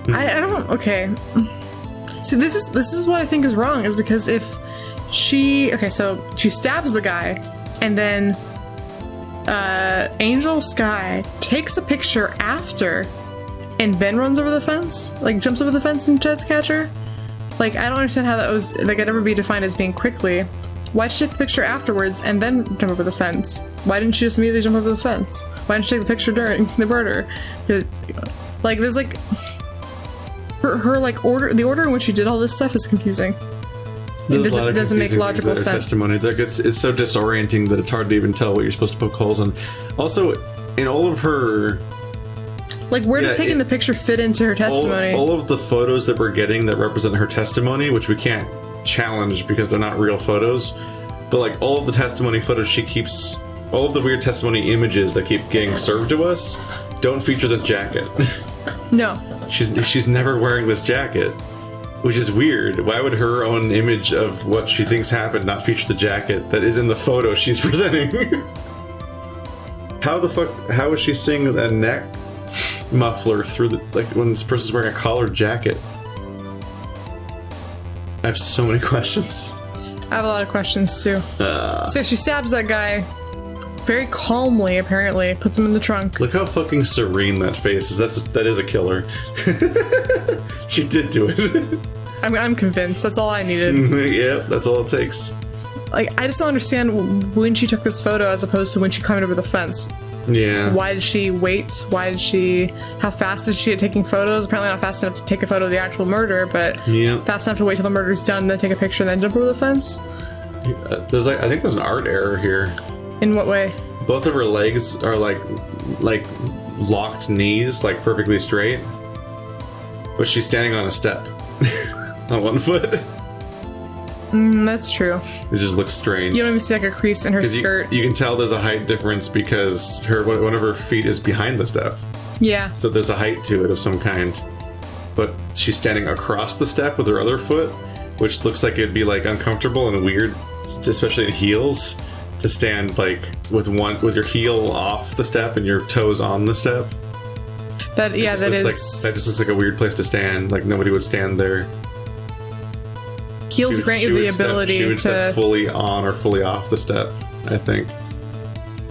I don't. Okay. See, this is what I think is wrong. Is because if she so she stabs the guy, and then Angel Sky takes a picture after, and then runs over the fence, like jumps over the fence and tries to catch her. Like, I don't understand how that was, like, it'd ever be defined as being quickly. Why'd she take the picture afterwards and then jump over the fence? Why didn't she just immediately jump over the fence? Why didn't she take the picture during the murder? Like, there's like her like the order in which she did all this stuff is confusing. It doesn't make logical sense. Testimony. Like, it's so disorienting that it's hard to even tell what you're supposed to poke holes in. Also, in all of her... Like, where does taking the picture fit into her testimony? All of the photos that we're getting that represent her testimony, which we can't challenge because they're not real photos, but like all of the testimony photos she keeps, all of the weird testimony images that keep getting served to us don't feature this jacket. No. She's never wearing this jacket, which is weird. Why would her own image of what she thinks happened not feature the jacket that is in the photo she's presenting? How the fuck, how is she seeing a neck muffler through the, like, when this person's wearing a collared jacket? I have so many questions. I have a lot of questions too. So she stabs that guy very calmly, apparently, puts him in the trunk. Look how fucking serene that face is. That is a killer. She did do it. I'm convinced. That's all I needed. Yeah, that's all it takes. Like, I just don't understand when she took this photo as opposed to when she climbed over the fence. Yeah. Why did she wait? How fast is she at taking photos? Apparently not fast enough to take a photo of the actual murder, but fast enough to wait till the murder's done and then take a picture and then jump over the fence? I think there's an art error here. In what way? Both of her legs are like locked knees, like perfectly straight. But she's standing on a step. On one foot. That's true. It just looks strange. You don't even see like a crease in her skirt. You can tell there's a height difference because one of her feet is behind the step. Yeah. So there's a height to it of some kind. But she's standing across the step with her other foot, which looks like it'd be like uncomfortable and weird, especially in heels, to stand like with your heel off the step and your toes on the step. That just looks like a weird place to stand. Like nobody would stand there. Heels grant you the ability to step fully on or fully off the step, I think.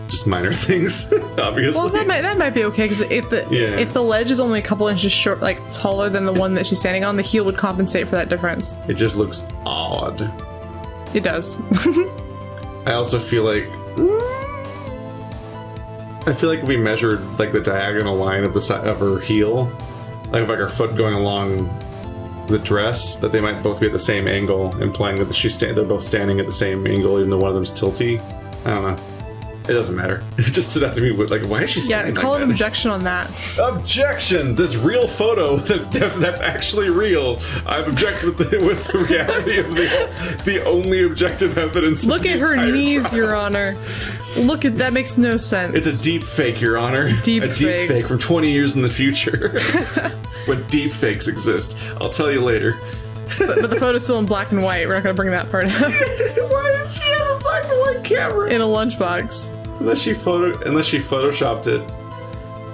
Just minor things, obviously. Well, that might be okay, because if the ledge is only a couple inches short, like taller than the one that she's standing on, the heel would compensate for that difference. It just looks odd. It does. I also feel like if we measured like the diagonal line of the side of her heel, like her foot going along the dress, that they might both be at the same angle, implying that they're both standing at the same angle, even though one of them's tilty. I don't know. It doesn't matter. It just stood out to me with like, why is she standing? Yeah, call an objection on that. Objection! This real photo that's actually real. I've objected with the reality of the only objective evidence. Look at her knees, trial. Your Honor. Look at that. Makes no sense. It's a deep fake, Your Honor. A deep fake from 20 years in the future. When deep fakes exist. I'll tell you later. But the photo's still in black and white. We're not going to bring that part up. Why does she have a black and white camera? In a lunchbox. Unless she photoshopped it.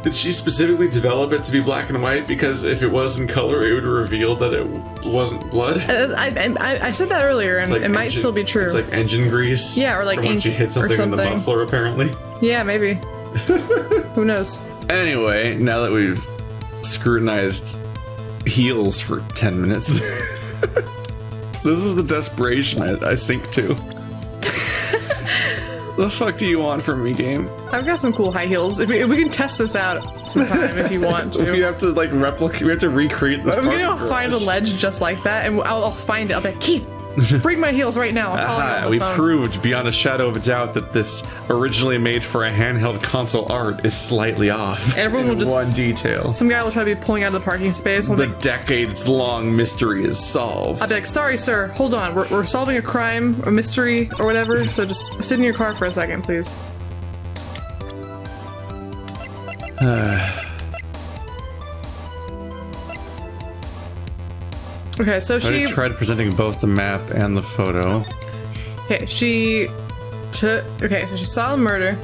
Did she specifically develop it to be black and white? Because if it was in color, it would reveal that it wasn't blood. I said that earlier, and like it might still be true. It's like engine grease. Yeah, or like from when she hit something in the muffler, apparently. Yeah, maybe. Who knows? Anyway, now that we've scrutinized heels for 10 minutes, this is the desperation I sink to. The fuck do you want from me, game? I've got some cool high heels. If we can test this out sometime if you want to. We have to like replicate. We have to recreate this. I'm gonna find a ledge just like that, and I'll find it. I'll be like, Keith, bring my heels right now. We proved beyond a shadow of a doubt that this originally made for a handheld console art is slightly off. Everyone will just one detail. Some guy will try to be pulling out of the parking space. The decades-long mystery is solved. I'll be like, sorry, sir, hold on. We're solving a crime, a mystery, or whatever. So just sit in your car for a second, please. Okay, so she tried presenting both the map and the photo. Okay, so she saw the murder.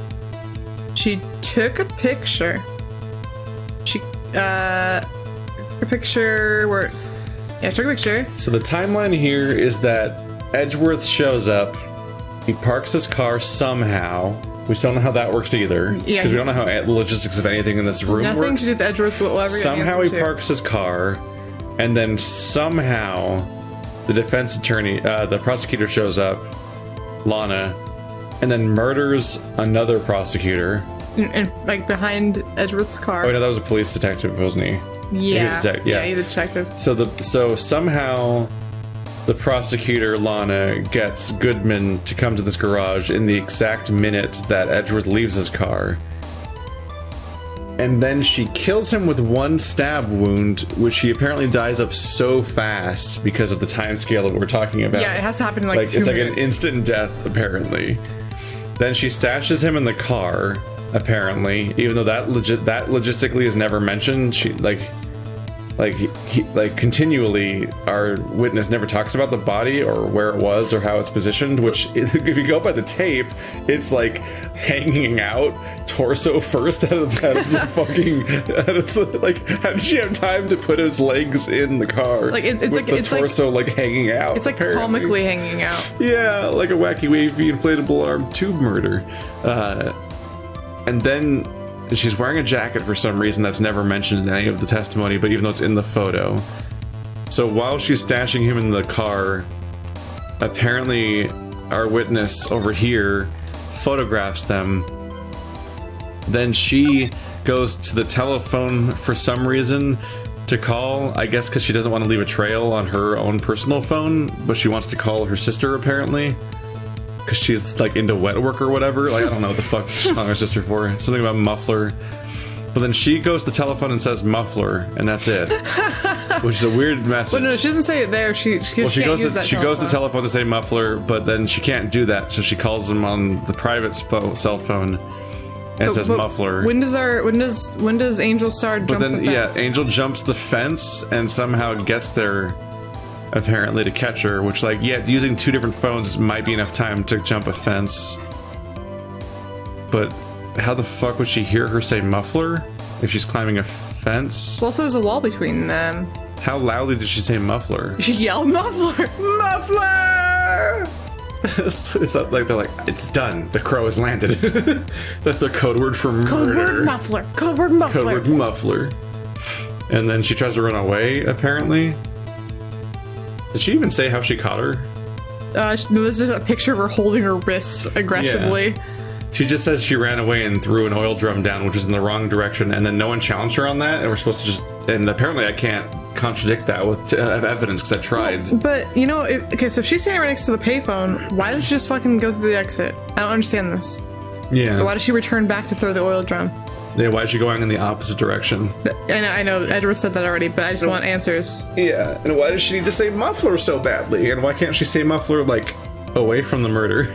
She took a picture. She a picture where... Yeah, she took a picture. So the timeline here is that Edgeworth shows up. He parks his car somehow. We still don't know how that works either. Yeah. Because we don't know how the logistics of anything in this room Nothing works. to do with Edgeworth will ever get Somehow an he answer to. parks his car, and then somehow the defense attorney, the prosecutor shows up, Lana, and then murders another prosecutor. And, like, behind Edgeworth's car. Oh no, that was a police detective, wasn't he? Yeah. He was Yeah, he's a detective. So somehow the prosecutor, Lana, gets Goodman to come to this garage in the exact minute that Edgeworth leaves his car. And then she kills him with one stab wound, which he apparently dies of so fast because of the time scale that we're talking about. Yeah, it has to happen in like 2 it's minutes. like an instant death, apparently. Then she stashes him in the car, apparently, even though that logistically is never mentioned. She continually, our witness never talks about the body or where it was or how it's positioned, which if you go by the tape, it's like hanging out torso first out of the fucking like, how did she have time to put his legs in the car? Like it's with like the it's torso like hanging out. It's like apparently. comically hanging out. Yeah, like a wacky wavy inflatable arm tube murder. And then she's wearing a jacket for some reason that's never mentioned in any of the testimony, but even though it's in the photo. So while she's stashing him in the car, apparently our witness over here photographs them. Then she goes to the telephone for some reason to call, I guess because she doesn't want to leave a trail on her own personal phone, but she wants to call her sister apparently. Because she's like into wet work or whatever. Like, I don't know what the fuck she's calling her sister for. Something about muffler. But then she goes to the telephone and says muffler, and that's it. Which is a weird message. But no, she doesn't say it there. She goes to the telephone to say muffler, but then she can't do that, so she calls him on the private cell phone and says muffler. When does Angel start jump the fence? Yeah, Angel jumps the fence and somehow gets there apparently to catch her, which, like, yeah, using two different phones might be enough time to jump a fence. But how the fuck would she hear her say muffler if she's climbing a fence? Well, also there's a wall between them. How loudly did she say muffler? She yelled muffler! Muffler! It's not like they're like, it's done, the crow has landed. That's their code word for murder. Code word muffler! Code word muffler! Code word muffler. And then she tries to run away, apparently. Did she even say how she caught her? There's just a picture of her holding her wrist aggressively. Yeah. She just says she ran away and threw an oil drum down, which is in the wrong direction, and then no one challenged her on that, and we're supposed to just... And apparently I can't contradict that with evidence, because I tried. But, you know, okay, so if she's standing right next to the payphone, why doesn't she just fucking go through the exit? I don't understand this. Yeah. So why does she return back to throw the oil drum? Yeah, why is she going in the opposite direction? I know, Edward said that already, but I just want answers. Yeah, and why does she need to say muffler so badly? And why can't she say muffler, like, away from the murder?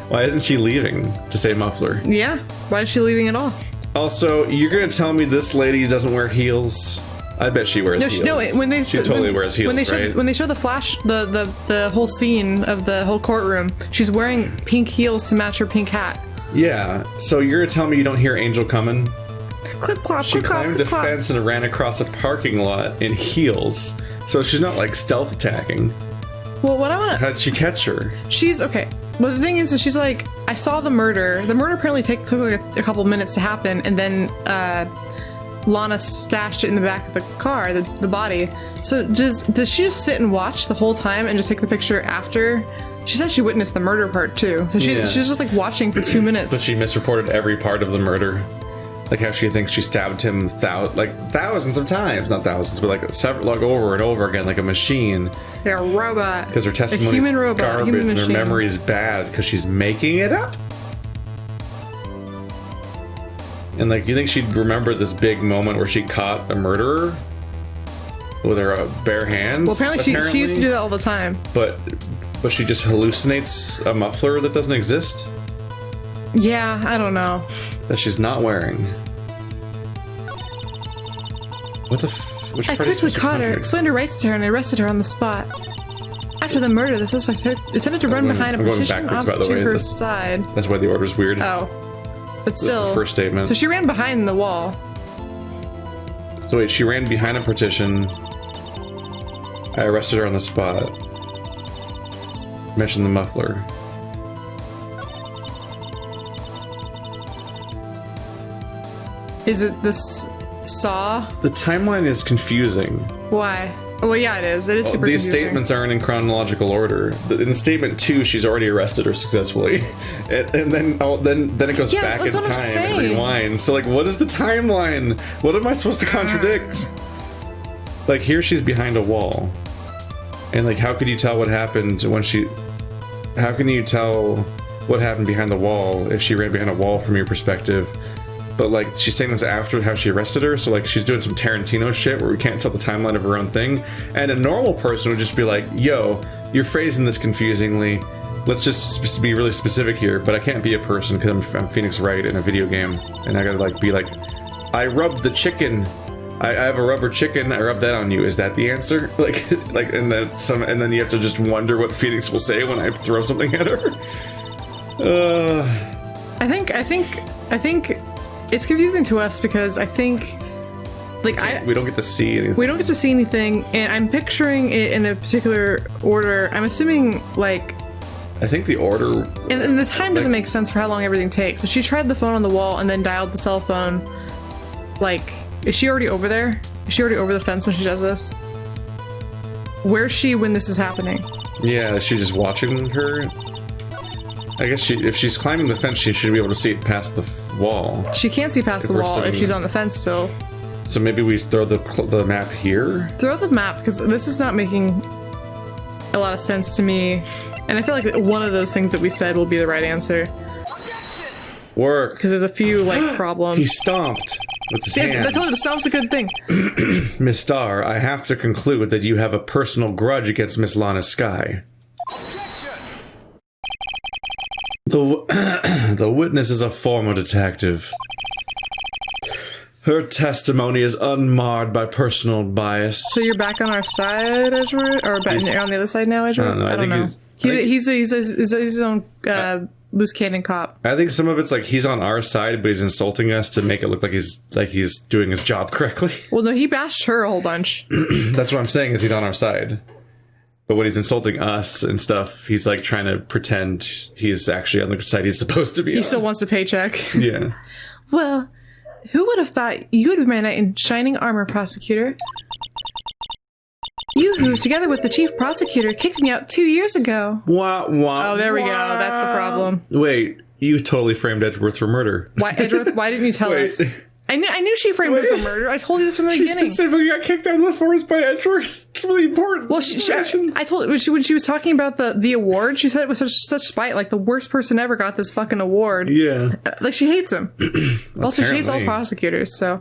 Why isn't she leaving to say muffler? Yeah, why is she leaving at all? Also, you're gonna tell me this lady doesn't wear heels? I bet she wears heels. No, she totally wears heels, right? When they show the flash, the whole scene of the whole courtroom, she's wearing pink heels to match her pink hat. Yeah, so you're gonna tell me you don't hear Angel coming? Clip clop, She climbed a fence and ran across a parking lot in heels, so she's not like stealth attacking. Well, what I want... How did she catch her? She's okay. Well, the thing is she's like, I saw the murder. The murder apparently took like a couple minutes to happen, and then Lana stashed it in the back of the car, the body. So does she just sit and watch the whole time and just take the picture after? She said she witnessed the murder part too. So she's just like watching for 2 minutes. But she misreported every part of the murder. Like how she thinks she stabbed him thousands of times, not thousands, but like several, like over and over again, like a machine. They're a robot. Because her testimony is garbage and her memory's bad because she's making it up. And like, you think she'd remember this big moment where she caught a murderer with her bare hands? Well, apparently she used to do that all the time. But she just hallucinates a muffler that doesn't exist? Yeah, I don't know. That she's not wearing. What the I quickly caught her, explained her rights to her, and arrested her on the spot. After the murder, the suspect attempted to run behind a partition off to her side. That's why the order's weird. Oh. But still. The first statement. So she ran behind the wall. So wait, she ran behind a partition. I arrested her on the spot. Mentioned the muffler. Is it this saw? The timeline is confusing. Why? Well, yeah, it is. It is super These confusing. statements aren't in chronological order. In statement 2, she's already arrested her successfully, and then it goes back in that's what I'm time and saying. rewinds. So like, what is the timeline? What am I supposed to contradict? Like here, she's behind a wall, and like, how could you tell what happened when she? How can you tell what happened behind the wall if she ran behind a wall from your perspective? But like, she's saying this after how she arrested her, so like she's doing some Tarantino shit where we can't tell the timeline of her own thing. And a normal person would just be like, yo, you're phrasing this confusingly. Let's just be really specific here. But I can't be a person because I'm Phoenix Wright in a video game, and I gotta like be like, I rubbed the chicken. I have a rubber chicken. I rubbed that on you. Is that the answer? Like, and then you have to just wonder what Phoenix will say when I throw something at her. I think it's confusing to us because I think, like, we don't get to see anything. We don't get to see anything, and I'm picturing it in a particular order. I'm assuming, like, I think the order... And the time doesn't make sense for how long everything takes. So she tried the phone on the wall and then dialed the cell phone. Like, is she already over there? Is she already over the fence when she does this? Where's she when this is happening? Yeah, is she just watching her? I guess if she's climbing the fence, she should be able to see it past the wall. She can't see past the wall if she's on the fence still. So maybe we throw the map here? Throw the map, because this is not making a lot of sense to me. And I feel like one of those things that we said will be the right answer. Work. Because there's a few, like, problems. He stomped with his hands. I told you the stomp's a good thing. Miss Starr, I have to conclude that you have a personal grudge against Miss Lana Skye. The witness is a former detective. Her testimony is unmarred by personal bias. So you're back on our side, Edgeworth? Or back on the other side now, Edgeworth? I don't know. He's his own loose cannon cop. I think some of it's like he's on our side, but he's insulting us to make it look like he's doing his job correctly. Well, no, he bashed her a whole bunch. That's what I'm saying, is he's on our side. But when he's insulting us and stuff, he's like trying to pretend he's actually on the side he's supposed to be on. He still wants a paycheck. Yeah. Well, who would have thought you would be my knight in shining armor, prosecutor? You who, together with the chief prosecutor, kicked me out 2 years ago. Wah, wah, oh, there we go. That's the problem. Wait, you totally framed Edgeworth for murder. Why, Edgeworth, why didn't you tell us? I knew she framed him for murder. I told you this from the beginning. She specifically got kicked out of the forest by Edgeworth. It's really important. Well, I told when she was talking about the award, she said it was such spite. Like, the worst person ever got this fucking award. Yeah. Like, she hates him. Also, she hates all prosecutors, so.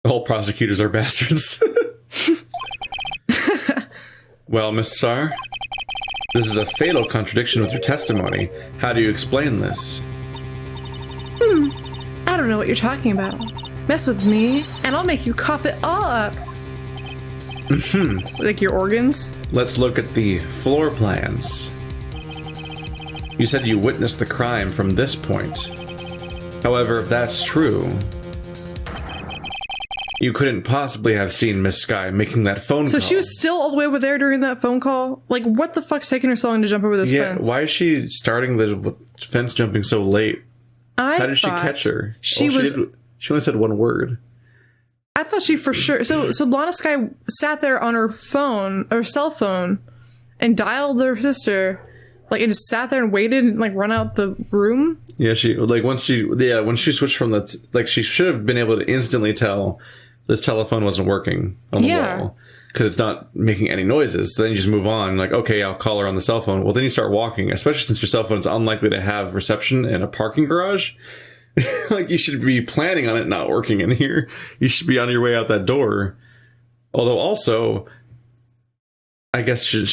All prosecutors are bastards. Well, Miss Starr, this is a fatal contradiction with your testimony. How do you explain this? I don't know what you're talking about. Mess with me, and I'll make you cough it all up. Like your organs? Let's look at the floor plans. You said you witnessed the crime from this point. However, if that's true, you couldn't possibly have seen Miss Skye making that phone call. So she was still all the way over there during that phone call? Like, what the fuck's taking her so long to jump over this fence? Yeah, why is she starting the fence jumping so late? How did she catch her? She only said one word. I thought she for sure... So Lana Skye sat there on her phone, or cell phone, and dialed her sister, like, and just sat there and waited and, like, run out the room? Yeah, when she switched from the... she should have been able to instantly tell this telephone wasn't working on the wall. Because it's not making any noises. So then you just move on. Like, okay, I'll call her on the cell phone. Well, then you start walking, especially since your cell phone's unlikely to have reception in a parking garage. Like, you should be planning on it not working in here. You should be on your way out that door. Although, also, I guess she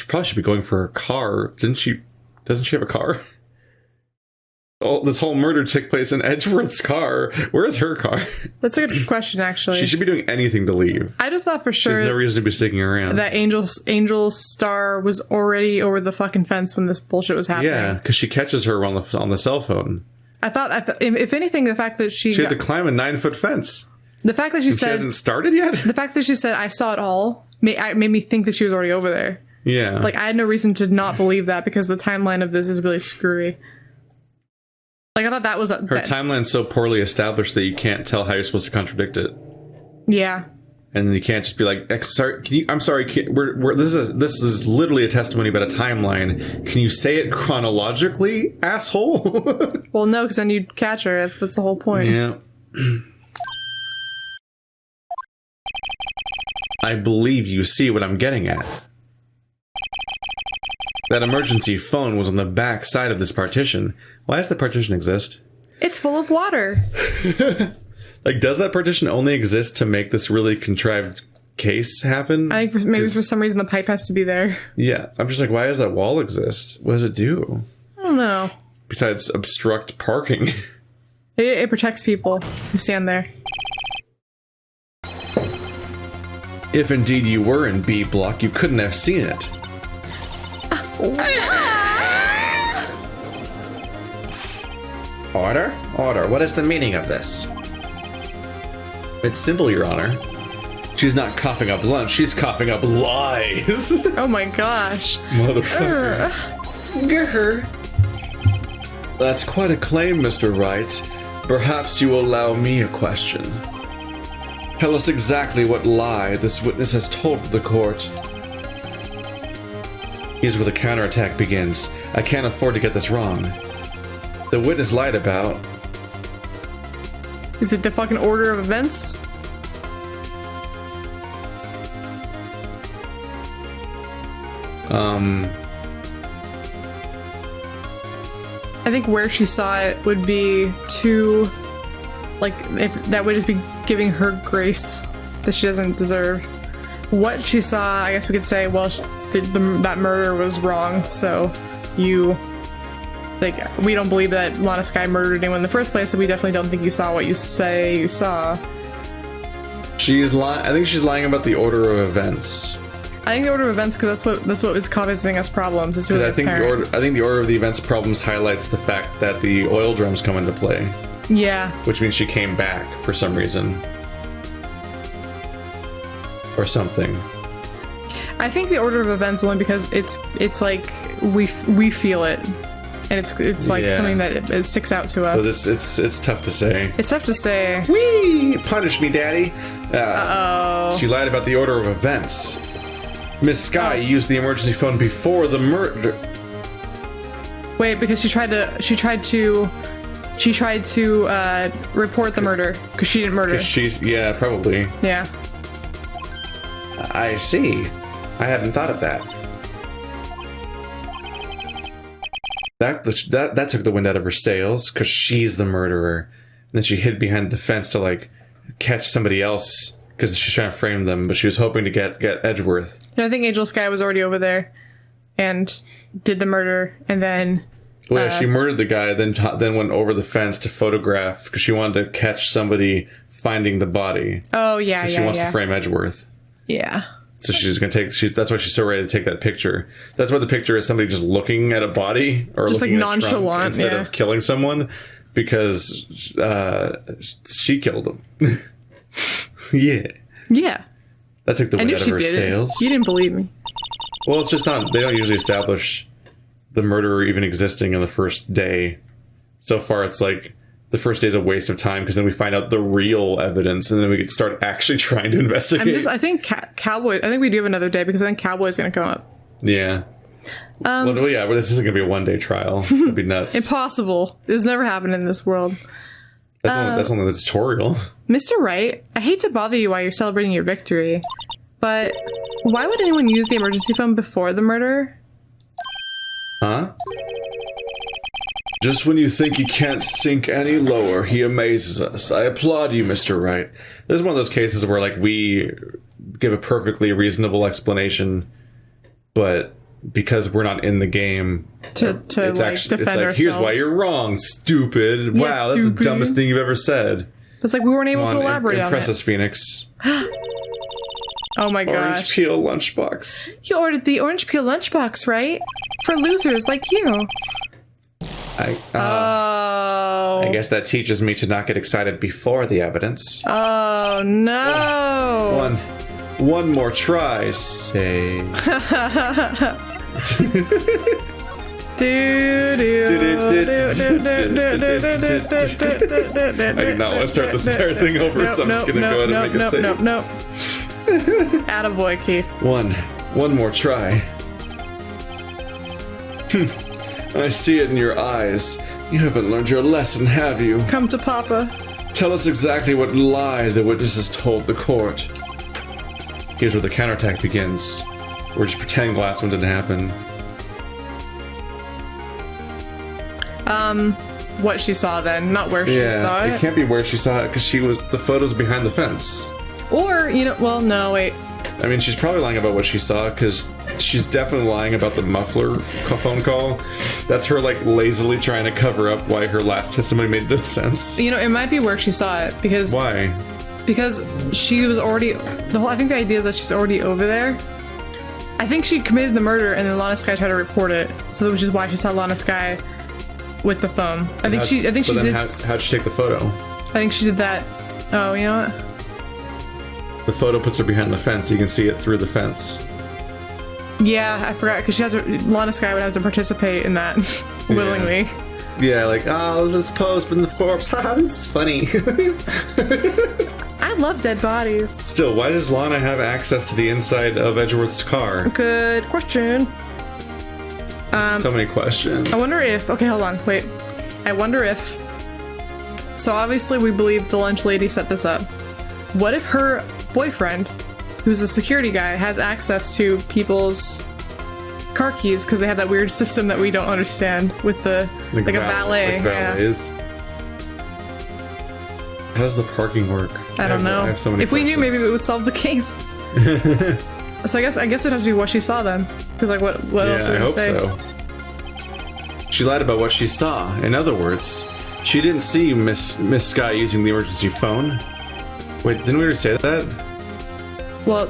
probably should be going for her car. Doesn't she have a car? This whole murder took place in Edgeworth's car. Where's her car? That's a good question, actually. She should be doing anything to leave. I just thought for sure... There's no reason to be sticking around. That Angel Star was already over the fucking fence when this bullshit was happening. Yeah, because she catches her on the cell phone. I thought, if anything, the fact that she had to climb a 9-foot fence. The fact that she She hasn't started yet? the fact that she said, I saw it all, made me think that she was already over there. Yeah. Like, I had no reason to not believe that because the timeline of this is really screwy. Like, I thought that was... Her timeline's so poorly established that you can't tell how you're supposed to contradict it. Yeah. And you can't just be like, I'm sorry, this is literally a testimony about a timeline. Can you say it chronologically, asshole? Well, no, because then you'd catch her. That's the whole point. Yeah. I believe you see what I'm getting at. That emergency phone was on the back side of this partition. Why does the partition exist? It's full of water. Like, does that partition only exist to make this really contrived case happen? I think maybe for some reason the pipe has to be there. Yeah, I'm just like, why does that wall exist? What does it do? I don't know. Besides obstruct parking. It protects people who stand there. If indeed you were in B block, you couldn't have seen it. Order? Order. What is the meaning of this? It's simple, Your Honor. She's not coughing up lunch, she's coughing up lies. Oh my gosh. Motherfucker. Grr. That's quite a claim, Mr. Wright. Perhaps you will allow me a question. Tell us exactly what lie this witness has told the court. Here's where the counterattack begins. I can't afford to get this wrong. The witness lied about... Is it the fucking order of events? I think where she saw it would be too... Like, if that would just be giving her grace that she doesn't deserve. What she saw, I guess we could say, well, that murder was wrong, so you... Like, we don't believe that Lana Skye murdered anyone in the first place, so we definitely don't think you saw what you say you saw. She's lying. I think she's lying about the order of events. I think the order of events, because that's what is causing us problems. It's really apparent. I think the order of the events problems highlights the fact that the oil drums come into play. Yeah. Which means she came back for some reason. Or something. I think the order of events only because it's like we feel it. And it's like something that it sticks out to us. But it's tough to say. It's tough to say. Whee! Punish me, Daddy. Uh-oh. She lied about the order of events. Miss Skye used the emergency phone before the murder. Wait, because she tried to report the murder because she didn't murder. Yeah, probably. Yeah. I see. I hadn't thought of that. That took the wind out of her sails, because she's the murderer. And then she hid behind the fence to, like, catch somebody else, because she's trying to frame them, but she was hoping to get Edgeworth. No, I think Angel Skye was already over there and did the murder, and then... Well, yeah, she murdered the guy, then went over the fence to photograph, because she wanted to catch somebody finding the body. Oh, yeah, She wants to frame Edgeworth. Yeah. So she's going to take... that's why she's so ready to take that picture. That's why the picture is somebody just looking at a body, or just looking like at a trunk nonchalant, instead of killing someone, because she killed him. Yeah. Yeah. That took the wind out of her sails. You didn't believe me. Well, it's just not... They don't usually establish the murderer even existing in the first day. So far, it's like... The first day is a waste of time, because then we find out the real evidence, and then we can start actually trying to investigate. I think Cowboy... I think we do have another day, because I think Cowboy's going to come up. Yeah. Well, yeah, but this isn't going to be a one-day trial. That'd be nuts. Impossible. This never happened in this world. That's only the tutorial. Mr. Wright, I hate to bother you while you're celebrating your victory, but why would anyone use the emergency phone before the murder? Huh? Just when you think he can't sink any lower, he amazes us. I applaud you, Mr. Wright. This is one of those cases where, like, we give a perfectly reasonable explanation, but because we're not in the game, it's like, defend ourselves. Here's why you're wrong, stupid. Yeah, wow, that's the dumbest thing you've ever said. It's like we weren't able to elaborate on it. Impress us, Phoenix. Oh my gosh. Orange peel lunchbox. You ordered the orange peel lunchbox, right? For losers like you. I I guess that teaches me to not get excited before the evidence. Oh, no. One more try, say. I do not want to start this entire thing over, so I'm just going to go ahead and make a save. Nope. Attaboy, Keith. One more try. I see it in your eyes. You haven't learned your lesson, have you? Come to Papa. Tell us exactly what lie the witnesses told the court. Here's where the counterattack begins. We're just pretending the last one didn't happen. What she saw then, not where she saw it. It can't be where she saw it because the photo's behind the fence. Or, well, no, wait. I mean, she's probably lying about what she saw because she's definitely lying about the muffler phone call. That's her, like, lazily trying to cover up why her last testimony made no sense. It might be where she saw it because... Why? Because she was already... I think the idea is that she's already over there. I think she committed the murder and then Lana Skye tried to report it. So which is why she saw Lana Skye with the phone. I think she did... How'd she take the photo? I think she did that... Oh, you know what? The photo puts her behind the fence, so you can see it through the fence. Yeah, I forgot, because Lana Skye would have to participate in that willingly. Yeah, like, oh, let's pose from the corpse. Haha, this is funny. I love dead bodies. Still, why does Lana have access to the inside of Edgeworth's car? Good question. So many questions. I wonder if... Okay, hold on. Wait. I wonder if... So obviously we believe the lunch lady set this up. What if her boyfriend, who's a security guy, has access to people's car keys because they have that weird system that we don't understand with the... Like a valet. Like valets. Yeah. How does the parking work? I don't know. I have so many if we knew, questions. maybe it would solve the case. So I guess it has to be what she saw then. Because like what else are we gonna say? I hope so. She lied about what she saw. In other words, she didn't see Miss Skye using the emergency phone. Wait, didn't we already say that? Well,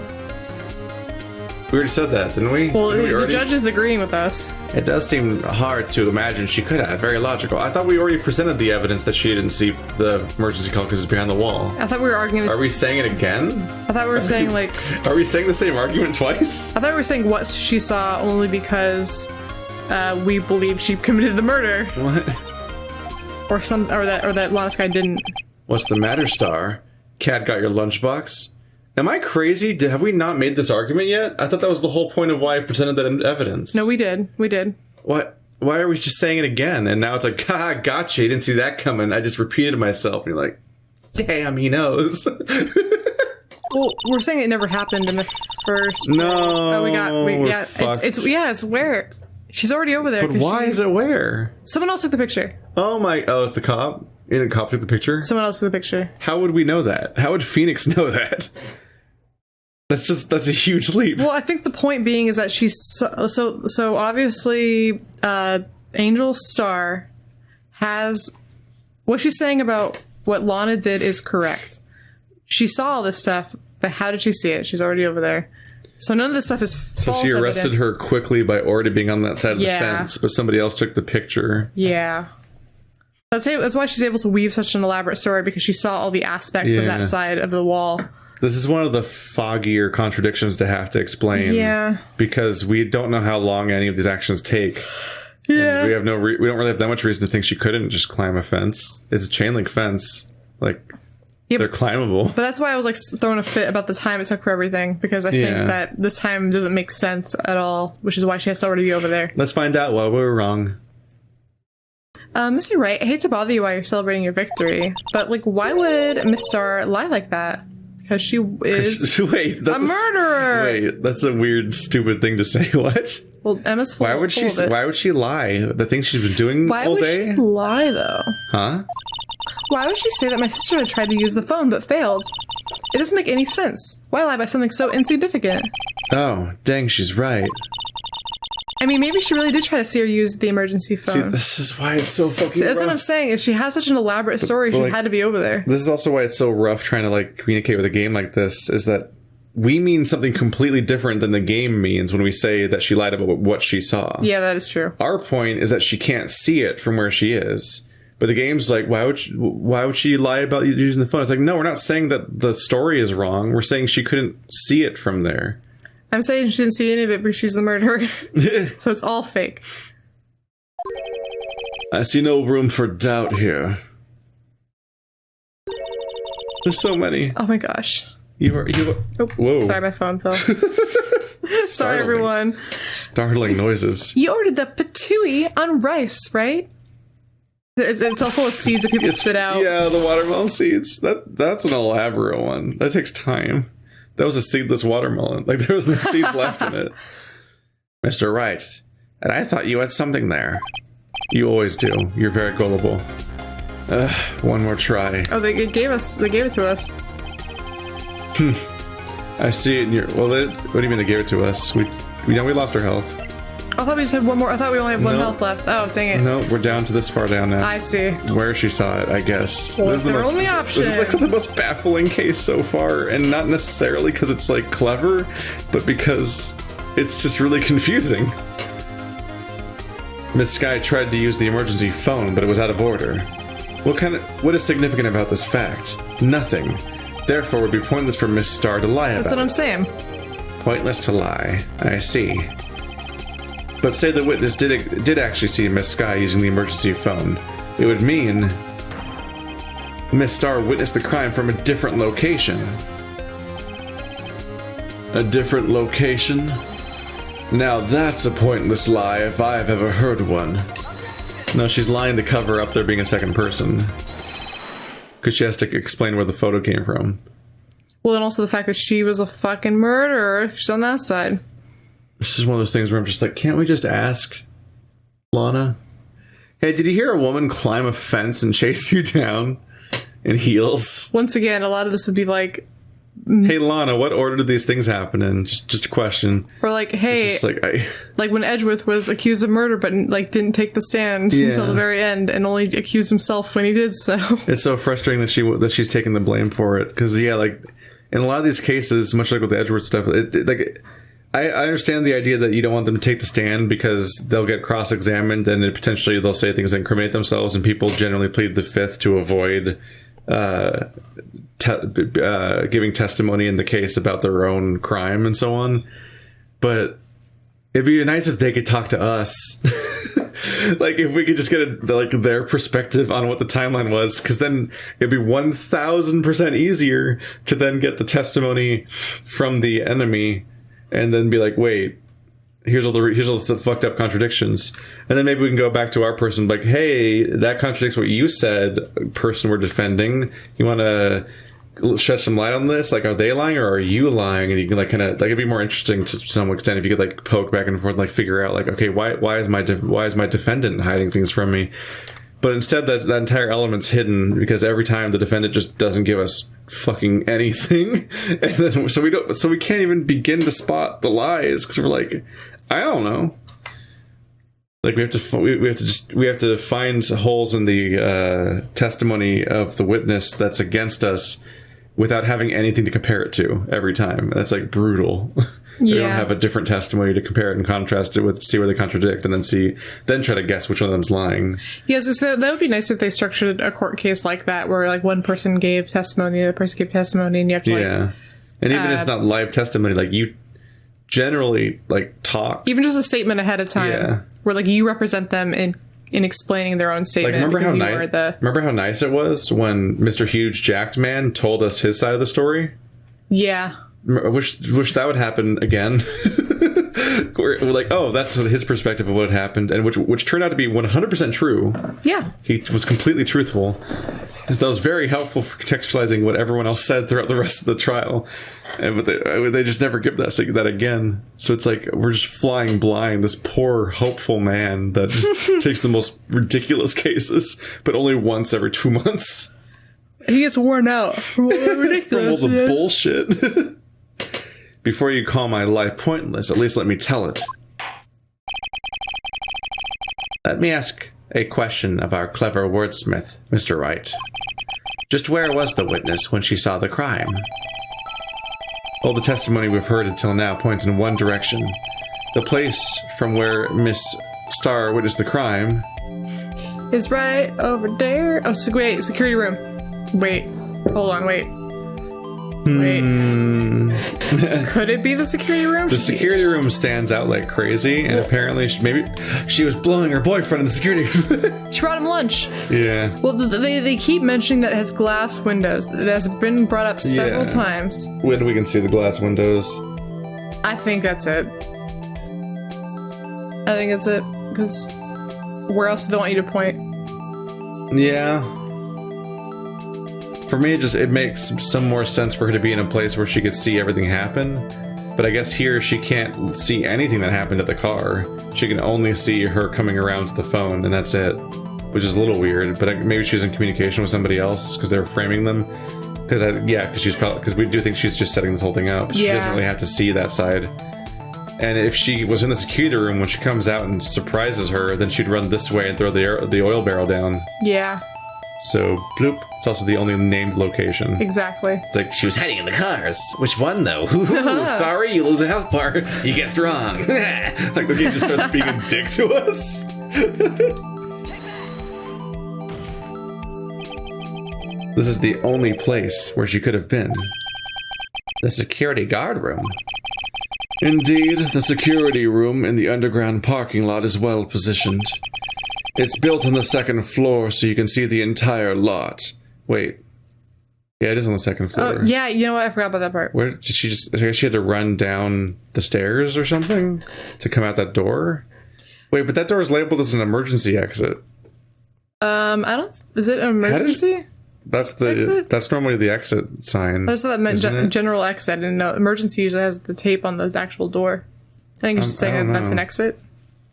we already said that, didn't we? Well, the judge is agreeing with us. It does seem hard to imagine she could have. Very logical. I thought we already presented the evidence that she didn't see the emergency call because it's behind the wall. I thought we were arguing this. Are we saying it again? I thought we were saying like... Are we saying the same argument twice? I thought we were saying what she saw only because we believe she committed the murder. What? Or that Lana Skye didn't. What's the matter, Star? Cat got your lunchbox? Am I crazy? Have we not made this argument yet? I thought that was the whole point of why I presented that evidence. No, we did. We did. What? Why are we just saying it again? And now it's like, haha, gotcha. You didn't see that coming. I just repeated myself. And you're like, damn, he knows. Well, we're saying it never happened in the first. No. It's where she's already over there. But why is it where? Someone else took the picture. Oh, it's the cop. The cop took the picture? Someone else took the picture. How would we know that? How would Phoenix know that? That's a huge leap. Well, I think the point being is that she's so obviously Angel Star has what she's saying about what Lana did is correct. She saw all this stuff, but how did she see it? She's already over there. So none of this stuff is false. So she arrested evidence. her quickly by already being on that side of the fence, but somebody else took the picture. Yeah. That's why she's able to weave such an elaborate story, because she saw all the aspects of that side of the wall. This is one of the foggier contradictions to have to explain. Yeah. Because we don't know how long any of these actions take. Yeah. And we have we don't really have that much reason to think she couldn't just climb a fence. It's a chain link fence. Like, they're climbable. But that's why I was like throwing a fit about the time it took for everything, because I think that this time doesn't make sense at all, which is why she has to already be over there. Let's find out why we were wrong. Mr. Wright, I hate to bother you while you're celebrating your victory, but like, why would Miss Star lie like that? Because she is a murderer. Wait, that's a weird, stupid thing to say. What? Well, Emma's full. Why would she lie? The thing she's been doing all day? Why would she lie though? Huh? Why would she say that my sister had tried to use the phone but failed? It doesn't make any sense. Why lie about something so insignificant? Oh, dang, she's right. I mean, maybe she really did try to see her use the emergency phone. See, this is why it's so fucking rough. That's what I'm saying. If she has such an elaborate story, she had to be over there. This is also why it's so rough trying to like communicate with a game like this, is that we mean something completely different than the game means when we say that she lied about what she saw. Yeah, that is true. Our point is that she can't see it from where she is. But the game's like, why would she lie about using the phone? It's like, no, we're not saying that the story is wrong. We're saying she couldn't see it from there. I'm saying she didn't see any of it because she's the murderer. So it's all fake. I see no room for doubt here. There's so many. Oh my gosh. You are. Oh, whoa. Sorry, my phone fell. Sorry, everyone. Startling noises. You ordered the patooey on rice, right? It's all full of seeds that people spit out. Yeah, the watermelon seeds. That's an elaborate one. That takes time. That was a seedless watermelon. Like, there was no seeds left in it. Mr. Wright, and I thought you had something there. You always do. You're very gullible. One more try. Oh, they gave it to us. I see it in your... Well, what do you mean they gave it to us? We lost our health. I thought we just had one more. I thought we only had one health left. Oh, dang it. No, we're down to this far down now. I see. Where she saw it, I guess. Well, it's our only option. This is like the most baffling case so far, and not necessarily because it's like clever, but because it's just really confusing. Miss Sky tried to use the emergency phone, but it was out of order. What is significant about this fact? Nothing. Therefore, it would be pointless for Miss Star to lie about it. That's what I'm saying. Pointless to lie. I see. But say the witness did actually see Miss Sky using the emergency phone. It would mean Miss Star witnessed the crime from a different location. A different location? Now that's a pointless lie if I've ever heard one. No, she's lying to cover up there being a second person. Because she has to explain where the photo came from. Well, and also the fact that she was a fucking murderer. She's on that side. This is one of those things where I'm just like, can't we just ask Lana? Hey, did you hear a woman climb a fence and chase you down in heels? Once again, a lot of this would be like... Hey, Lana, what order did these things happen in? Just a question. Or like, hey, like when Edgeworth was accused of murder, but like didn't take the stand until the very end, and only accused himself when he did so. It's so frustrating that she's taking the blame for it, because like in a lot of these cases, much like with the Edgeworth stuff, I understand the idea that you don't want them to take the stand because they'll get cross-examined and potentially they'll say things that incriminate themselves, and people generally plead the fifth to avoid giving testimony in the case about their own crime and so on. But it'd be nice if they could talk to us. Like, if we could just get their perspective on what the timeline was, because then it'd be 1000% easier to then get the testimony from the enemy and then be like, wait, here's all the fucked up contradictions. And then maybe we can go back to our person, like, hey, that contradicts what you said, person we're defending. You want to shed some light on this? Like, are they lying or are you lying? And you can, like, kind of, like, it'd be more interesting to some extent if you could, like, poke back and forth and, like, figure out, like, okay, why is my defendant hiding things from me? But instead, that entire element's hidden because every time the defendant just doesn't give us fucking anything, and then so we can't even begin to spot the lies because we're like, I don't know. Like, we have to find holes in the testimony of the witness that's against us without having anything to compare it to every time. That's like brutal. They don't have a different testimony to compare it and contrast it with, see where they contradict, and then try to guess which one of them's lying. Yeah, so that would be nice if they structured a court case like that, where like one person gave testimony, the other person gave testimony, and you have to and even if it's not live testimony, like you generally like talk, even just a statement ahead of time, where like you represent them in explaining their own statement. Like, remember how nice it was when Mr. Huge Jacked Man told us his side of the story? Yeah. Wish that would happen again. We're like, oh, that's his perspective of what had happened, and which turned out to be 100% true. Yeah. He was completely truthful. That was very helpful for contextualizing what everyone else said throughout the rest of the trial. But they just never give that again. So it's like, we're just flying blind. This poor, hopeful man that just takes the most ridiculous cases, but only once every 2 months. He gets worn out from all the ridiculous from all the bullshit. Before you call my life pointless, at least let me tell it. Let me ask a question of our clever wordsmith, Mr. Wright. Just where was the witness when she saw the crime? All the testimony we've heard until now points in one direction. The place from where Miss Starr witnessed the crime. is right over there. Oh, so wait, security room. Wait, hold on, wait. Wait. Could it be the security room? The security room stands out like crazy, and apparently maybe she was blowing her boyfriend in the security room. She brought him lunch. Yeah. Well, they keep mentioning that it has glass windows. That has been brought up several times. When we can see the glass windows. I think that's it. I think it's it, because where else do they want you to point? Yeah. For me, it makes some more sense for her to be in a place where she could see everything happen. But I guess here she can't see anything that happened at the car. She can only see her coming around to the phone, and that's it. Which is a little weird, but maybe she's in communication with somebody else because they're framing them. Because we do think she's just setting this whole thing up. She doesn't really have to see that side. And if she was in the security room when she comes out and surprises her, then she'd run this way and throw the oil barrel down. Yeah. So, bloop. It's also the only named location. Exactly. It's like, she was hiding in the cars. Which one, though? Sorry, you lose a health bar. You guessed wrong. Like, the game just starts being a dick to us. This is the only place where she could have been. The security guard room. Indeed, the security room in the underground parking lot is well positioned. It's built on the second floor so you can see the entire lot. Wait. Yeah, it is on the second floor. Oh, yeah, you know what? I forgot about that part. Where did she just... I guess she had to run down the stairs or something to come out that door? Wait, but that door is labeled as an emergency exit. I don't... Is it an emergency? That's normally the exit sign. That's what that meant. General exit. And no, emergency usually has the tape on the actual door. I think it's just saying that's an exit.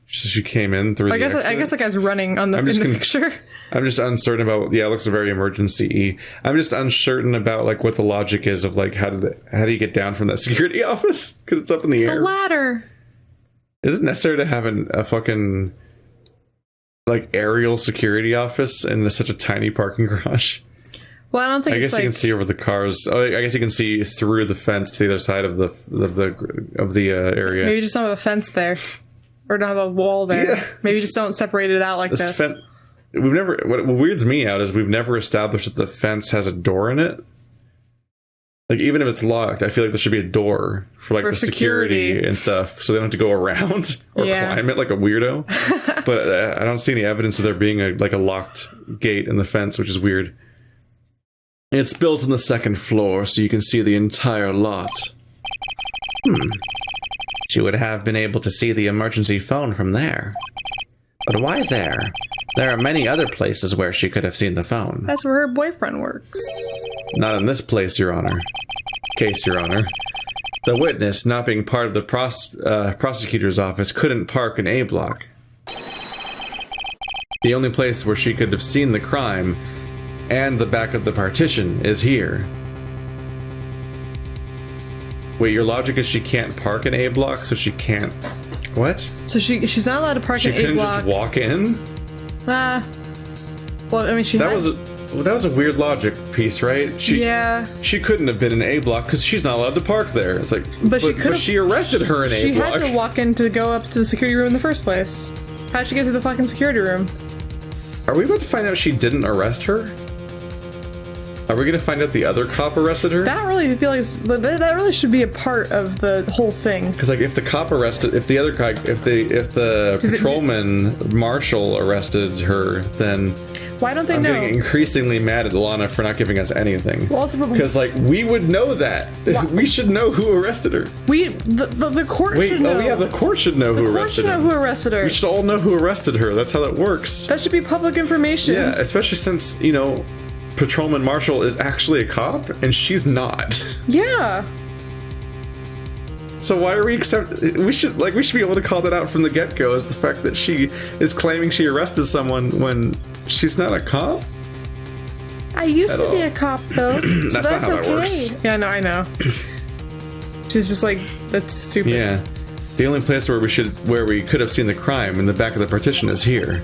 She came in through the exit? I guess the guy's running on in the picture. I'm just uncertain about... Yeah, it looks very emergency-y. I'm just uncertain about, like, what the logic is of, like, how do you get down from that security office? Because it's up in the air. The ladder. Is it necessary to have a fucking, like, aerial security office in such a tiny parking garage? Well, I don't think. I guess you can see over the cars. Oh, I guess you can see through the fence to the other side of the area. Maybe just don't have a fence there, or don't have a wall there. Yeah. Maybe just don't separate it out like this. What weirds me out is we've never established that the fence has a door in it. Like, even if it's locked, I feel like there should be a door for the security and stuff, so they don't have to go around or climb it like a weirdo. But I don't see any evidence of there being a locked gate in the fence, which is weird. It's built on the second floor, so you can see the entire lot. She would have been able to see the emergency phone from there. But why there? There are many other places where she could have seen the phone. That's where her boyfriend works. Not in this place, Your Honor. Case, Your Honor. The witness, not being part of the prosecutor's office, couldn't park in A block. The only place where she could have seen the crime and the back of the partition is here. Wait, your logic is she can't park in A block, so she can't... What? So she's not allowed to park in A block. She couldn't just walk in? Well, I mean, that was a weird logic piece, right? She couldn't have been in A block because she's not allowed to park there. It's like, but she arrested her in A block. She had to walk in to go up to the security room in the first place. How'd she get to the fucking security room? Are we about to find out she didn't arrest her? Are we gonna find out the other cop arrested her? That really feels that really should be a part of the whole thing. Because like, if the cop arrested, if the other guy, if the patrolman marshal arrested her, then why don't they know? I'm getting increasingly mad at Lana for not giving us anything. Well, also, because like we would know that. We should know who arrested her. The court should know. Oh yeah, the court should know who arrested her. The court should know who arrested her. We should all know who arrested her. That's how that works. That should be public information. Yeah, especially since, you know, Patrolman Marshall is actually a cop and she's not. Yeah. So why are we we should be able to call that out from the get-go, as the fact that she is claiming she arrested someone when she's not a cop? I used to be a cop though. So that's not how that works. Yeah, no, I know. She's just like, that's stupid. Yeah. The only place where we could have seen the crime in the back of the partition is here.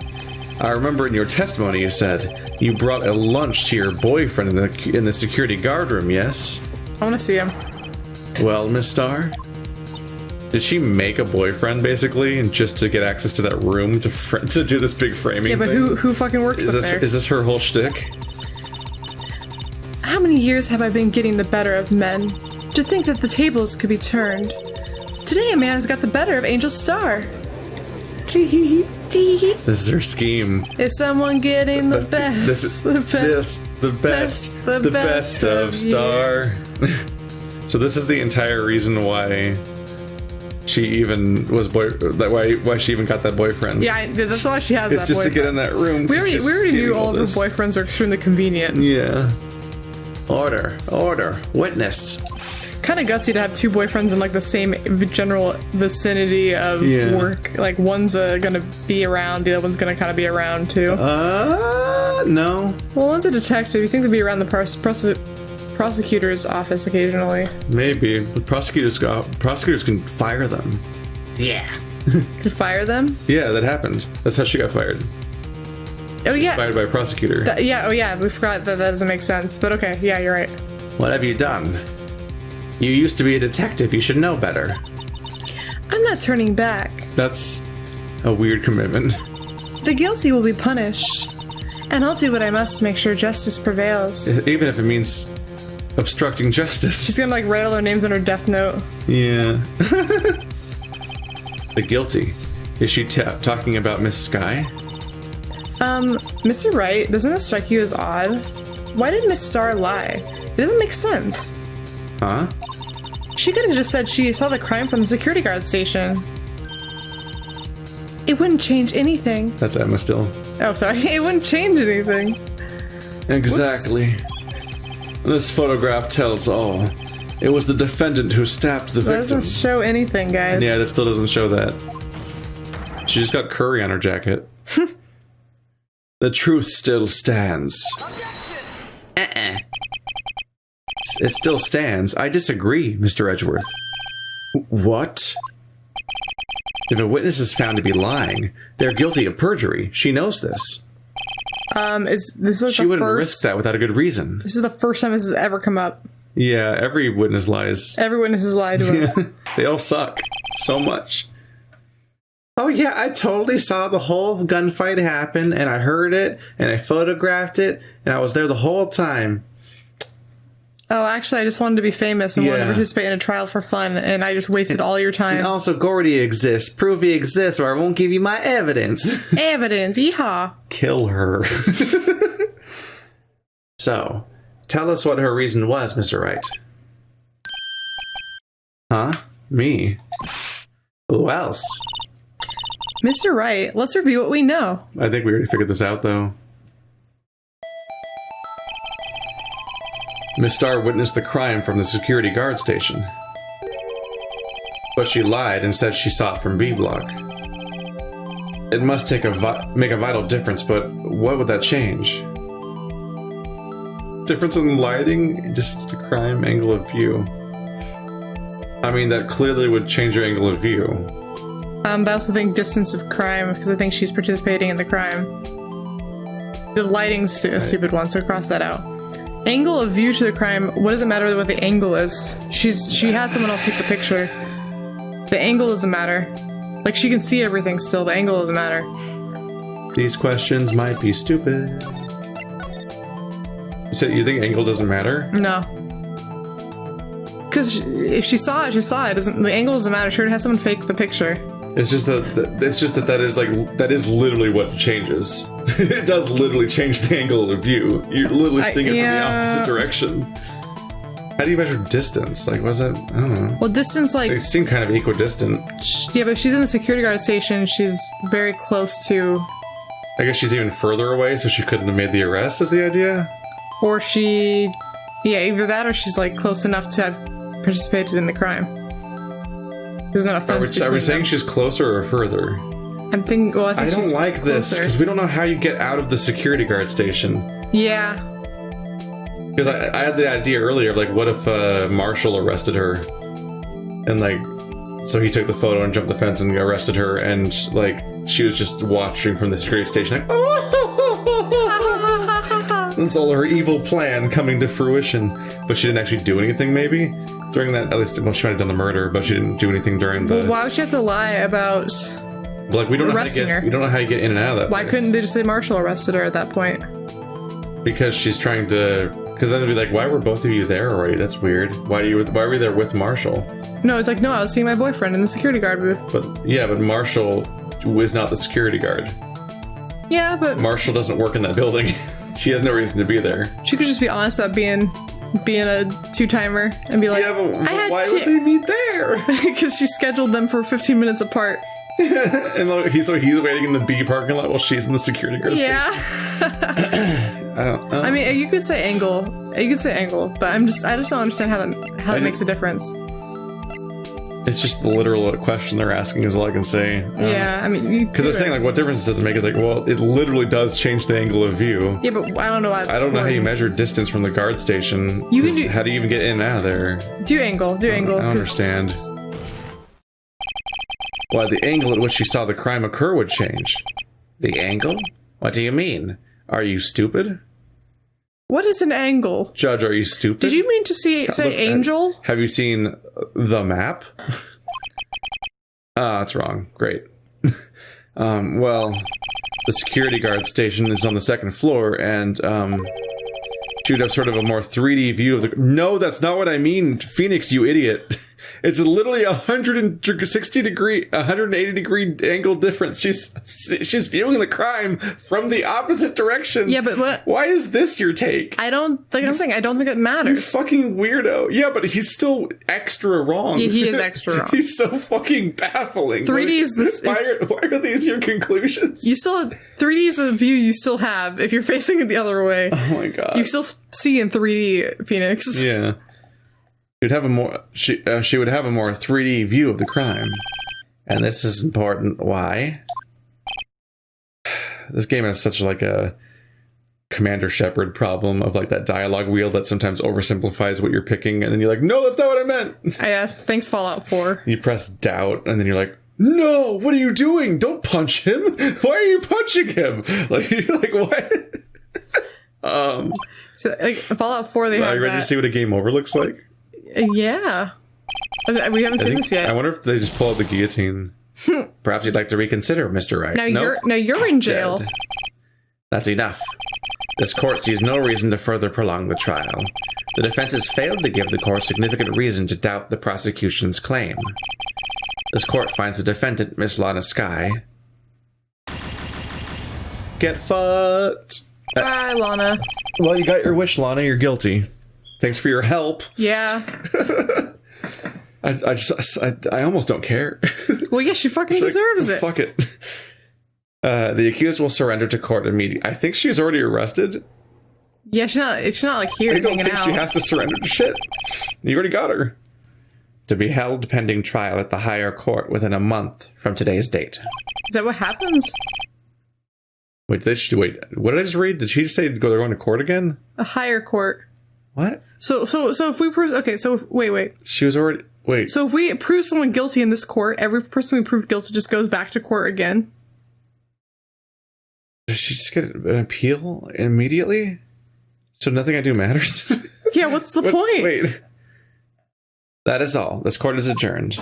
I remember in your testimony you said you brought a lunch to your boyfriend in the security guard room, yes? I want to see him. Well, Miss Starr, Did she make a boyfriend basically, and just to get access to that room to do this big framing? Yeah, but thing? who fucking works up there? Is this her whole shtick? How many years have I been getting the better of men? To think that the tables could be turned. Today a man has got the better of Angel Star. Tee tee. This is her scheme. Is someone getting the best? The best of Star. So this is the entire reason why she even was why she even got that boyfriend. Yeah, that's why she has it's that just boyfriend. to get in that room. We already knew all of her boyfriends are extremely convenient. Yeah. Order. Witness. Kind of gutsy to have two boyfriends in like the same general vicinity of work. Like one's gonna be around, the other one's gonna kind of be around too. No. Well, one's a detective. You think they'd be around the prosecutor's office occasionally? Maybe, but prosecutors can fire them. Yeah. Could fire them? Yeah, that happened. That's how she got fired. Oh yeah. Fired by a prosecutor. We forgot that doesn't make sense. But okay, yeah, you're right. What have you done? You used to be a detective. You should know better. I'm not turning back. That's a weird commitment. The guilty will be punished, and I'll do what I must to make sure justice prevails. Even if it means obstructing justice. She's gonna like write all their names on her death note. Yeah. The guilty. Is she talking about Miss Sky? Mr. Wright, doesn't this strike you as odd? Why did Miss Star lie? It doesn't make sense. Huh? She could have just said she saw the crime from the security guard station. It wouldn't change anything. That's Emma still. Oh, sorry. It wouldn't change anything. Exactly. This photograph tells all. It was the defendant who stabbed the victim. That doesn't show anything, guys. Yeah, that still doesn't show that. She just got curry on her jacket. The truth still stands. It still stands. I disagree, Mr. Edgeworth. What? If a witness is found to be lying, they're guilty of perjury. She knows this. Is this like she wouldn't risk that without a good reason. This is the first time this has ever come up. Yeah, every witness lies. Every witness has lied to us. They all suck so much. Oh yeah, I totally saw the whole gunfight happen, and I heard it, and I photographed it, and I was there the whole time. Oh, actually, I just wanted to be famous and wanted to participate in a trial for fun, and I just wasted all your time. And also, Gordy exists. Prove he exists, or I won't give you my evidence. Evidence, yeehaw. Kill her. So, tell us what her reason was, Mr. Wright. Huh? Me? Who else? Mr. Wright, let's review what we know. I think we already figured this out, though. Miss Starr witnessed the crime from the security guard station. But she lied and said she saw it from B Block. It must make a vital difference, but what would that change? Difference in lighting? Just a crime angle of view. I mean, that clearly would change your angle of view. But I also think distance of crime, because I think she's participating in the crime. The lighting's a stupid one, so cross that out. Angle of view to the crime, what does it matter what the angle is? She has someone else take the picture. The angle doesn't matter. Like, she can see everything still, the angle doesn't matter. These questions might be stupid. You think angle doesn't matter? No. Because if she saw it, she saw it. The angle doesn't matter. Sure, it has someone fake the picture. It's just that is literally what changes. It does literally change the angle of view. You're literally seeing it from the opposite direction. How do you measure distance? Like, was that? I don't know. Well, distance, like, it seemed kind of equidistant. Yeah, but if she's in the security guard station, she's very close to. I guess she's even further away, so she couldn't have made the arrest. Is the idea? Or she, yeah, either that or she's like close enough to have participated in the crime. There's no offense. Are we saying she's closer or further? I'm thinking. Well, I think I don't like this because we don't know how you get out of the security guard station. Yeah. Because I had the idea earlier, like, what if Marshall arrested her, and like, so he took the photo and jumped the fence and arrested her, and like, she was just watching from the security station, like, oh, that's all her evil plan coming to fruition, but she didn't actually do anything. Maybe. Do during that, at least, well, she might have done the murder, but she didn't do anything during the... Well, why would she have to lie about Like, we don't know how to arresting get, her? we don't know how you get in and out of that Why place. couldn't they just say Marshall arrested her at that point? Because she's trying to... Because then it'd be like, why were both of you there already? That's weird. Why were you there with Marshall? No, it's like, no, I was seeing my boyfriend in the security guard booth. But, yeah, but Marshall was not the security guard. Yeah, but Marshall doesn't work in that building. She has no reason to be there. she could just be honest about being a two-timer and be like, Yeah, but I had why would they be there? because she scheduled them for 15 minutes apart. And look, he's waiting in the B parking lot while she's in the security guard station. Yeah. I don't know. I mean, you could say angle. You could say angle, but I just don't understand how that makes a difference. It's just the literal question they're asking is all I can say. Yeah, I mean, because they're saying like, what difference does it make? It's like, well, it literally does change the angle of view. Yeah, but I don't know why. I don't know how you measure distance from the guard station. You can 'cause do- how do you even get in and out of there? Do angle. I don't 'cause- understand. Why the angle at which you saw the crime occur would change. The angle? What do you mean? Are you stupid? What is an angle? Judge, are you stupid? Did you mean to say Look, angel? Have you seen the map? Ah, it's wrong. Great. Well, the security guard station is on the second floor, and she would have sort of a more 3D view of the... No, that's not what I mean, Phoenix, you idiot. It's literally 180 degree angle difference. She's viewing the crime from the opposite direction. Yeah, but what? Why is this your take? I don't. Like I'm saying, I don't think it You matters. fucking weirdo. Yeah, but he's still extra wrong. Yeah, he is extra wrong. He's so fucking baffling. 3D is this. Why are these your conclusions? You still 3D is a view you still have if you're facing it the other way. Oh my god. You still see in 3D, Phoenix. Yeah. She would have a more 3D view of the crime. And this is important. Why? This game has such like a Commander Shepard problem of like that dialogue wheel that sometimes oversimplifies what you're picking, and then you're like, no, that's not what I meant. I asked, thanks Fallout 4. You press doubt, and then you're like, no, what are you doing? Don't punch him. Why are you punching him? Like, you're like, what? So, like Fallout 4, they Are have you ready that. to see what a game over looks like? Yeah. We haven't seen this yet. I wonder if they just pull out the guillotine. Perhaps you'd like to reconsider, Mr. Wright. Now Nope. you're in jail. Dead. That's enough. This court sees no reason to further prolong the trial. The defense has failed to give the court significant reason to doubt the prosecution's claim. This court finds the defendant, Miss Lana Skye. Get fucked. Bye, Lana. Well, you got your wish, Lana. You're guilty. Thanks for your help. Yeah. I almost don't care. Well, yes, she fucking Like, deserves it. Fuck it. The accused will surrender to court immediately. I think she's already arrested. Yeah, she's not like here I don't hanging think out. she has to surrender to shit. You already got her. To be held pending trial at the higher court within a month from today's date. Is that what happens? Wait, what did I just read? Did she just say they're going to court again? A higher court. What? So if we prove wait. She was already... Wait. So if we prove someone guilty in this court, every person we prove guilty just goes back to court again? Does she just get an appeal immediately? So nothing I do matters? Yeah, what's the point? Wait. That is all. This court is adjourned.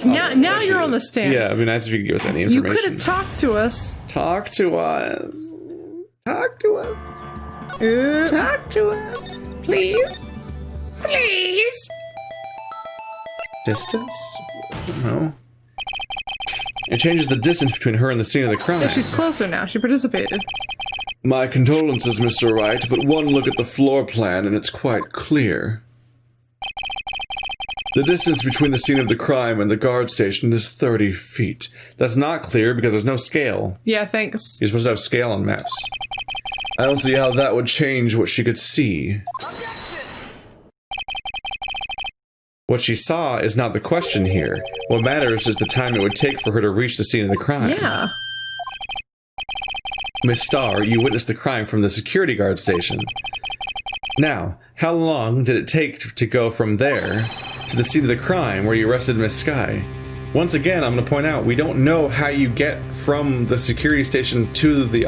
Now you're on the stand. Yeah, it'd be nice if you could give us any You information. could have talked to us. Talk to us. Talk to us. Talk to us, please. Please. Distance? I don't know. It changes the distance between her and the scene of the crime. Yeah, she's closer now. She participated. My condolences, Mr. Wright, but one look at the floor plan and it's quite clear. The distance between the scene of the crime and the guard station is 30 feet. That's not clear because there's no scale. Yeah, thanks. You're supposed to have scale on maps. I don't see how that would change what she could see. What she saw is not the question here. What matters is the time it would take for her to reach the scene of the crime. Yeah. Miss Starr, you witnessed the crime from the security guard station. Now, how long did it take to go from there to the scene of the crime where you arrested Miss Skye? Once again, I'm going to point out, we don't know how you get from the security station to the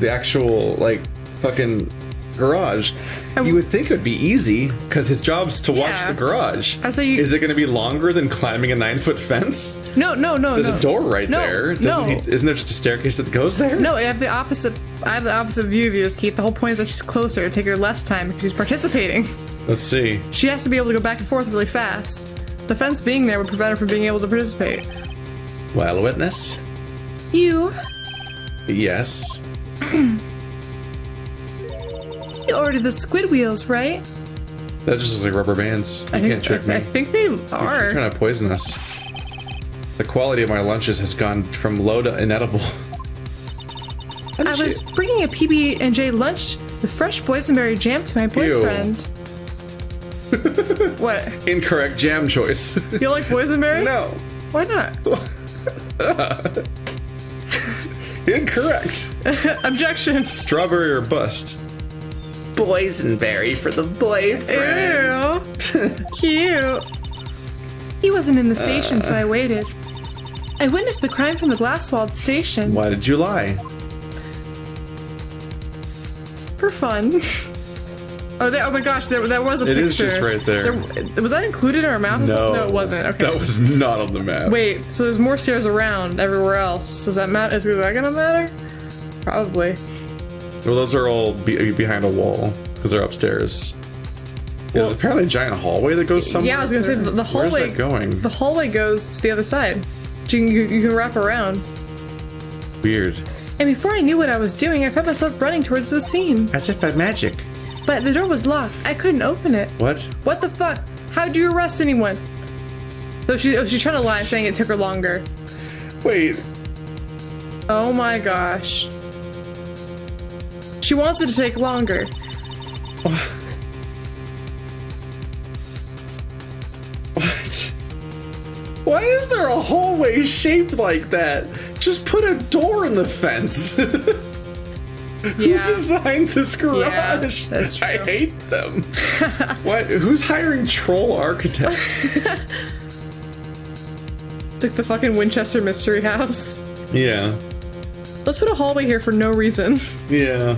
actual, like, fucking garage. You would think it would be easy because his job's to watch Yeah. the garage. So you- Is it going to be longer than climbing a 9-foot fence? No. There's a door right No, there. no. Isn't there just a staircase that goes there? No, I have the opposite view of you, Keith. The whole point is that she's closer. It'd take her less time because she's participating. Let's see. She has to be able to go back and forth really fast. The fence being there would prevent her from being able to participate. Well, witness. You Yes. ordered the squid wheels, right? That just looks like rubber bands. You can't trick me. I think they You're are. trying to poison us. The quality of my lunches has gone from low to inedible. I was bringing a PB&J lunch with fresh boysenberry jam to my boyfriend. What? Incorrect jam choice. You like boysenberry? No. Why not? Incorrect. Objection. Strawberry or bust. Boysenberry for the boyfriend. Ew. Cute. He wasn't in the station, so I waited. I witnessed the crime from the glass-walled station. Why did you lie? For fun. Oh my gosh, that was a picture. It is just right there. Was that included in our map? No, it wasn't. Okay. That was not on the map. Wait, so there's more stairs around everywhere else. Does that matter? Is that gonna matter? Probably. Well, those are all behind a wall because they're upstairs. There's apparently a giant hallway that goes somewhere. Yeah, I was gonna say the hallway. Where's that going? The hallway goes to the other side. You can wrap around. Weird. And before I knew what I was doing, I found myself running towards the scene. As if by magic. But the door was locked. I couldn't open it. What? What the fuck? How'd you arrest anyone? So she's trying to lie, saying it took her longer. Wait. Oh my gosh. She wants it to take longer. What? Why is there a hallway shaped like that? Just put a door in the fence. Yeah. Who designed this garage? Yeah, that's true. I hate them. What? Who's hiring troll architects? It's like the fucking Winchester Mystery House. Yeah. Let's put a hallway here for no reason. Yeah.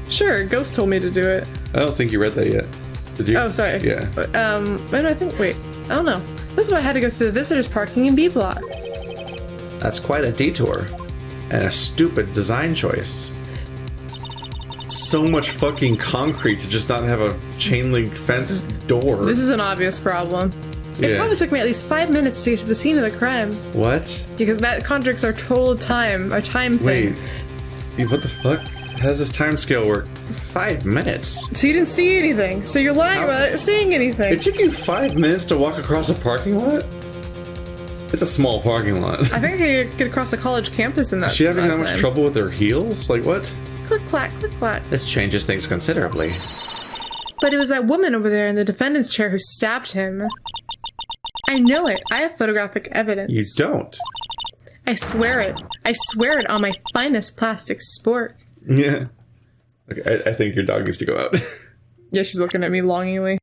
Sure, Ghost told me to do it. I don't think you read that yet. Did you? Oh, sorry. Yeah. And I think, wait, I don't know. This is why I had to go through the visitors parking in B block. That's quite a detour. And a stupid design choice. So much fucking concrete to just not have a chain link fence door. This is an obvious problem. It Yeah. probably took me at least 5 minutes to get to the scene of the crime. What? Because that contradicts our total time, our time thing. Wait. What the fuck? How does this time scale work? 5 minutes? So you didn't see anything. So you're lying about it seeing anything. It took you 5 minutes to walk across a parking lot? It's a small parking lot. I think I could get across the college campus in that. Is she having that much time. trouble with her heels? Like what? Click clack, click clack. This changes things considerably. But it was that woman over there in the defendant's chair who stabbed him. I know it. I have photographic evidence. You don't. I swear it. I swear it on my finest plastic sport. Yeah. Okay, I think your dog needs to go out. Yeah, she's looking at me longingly.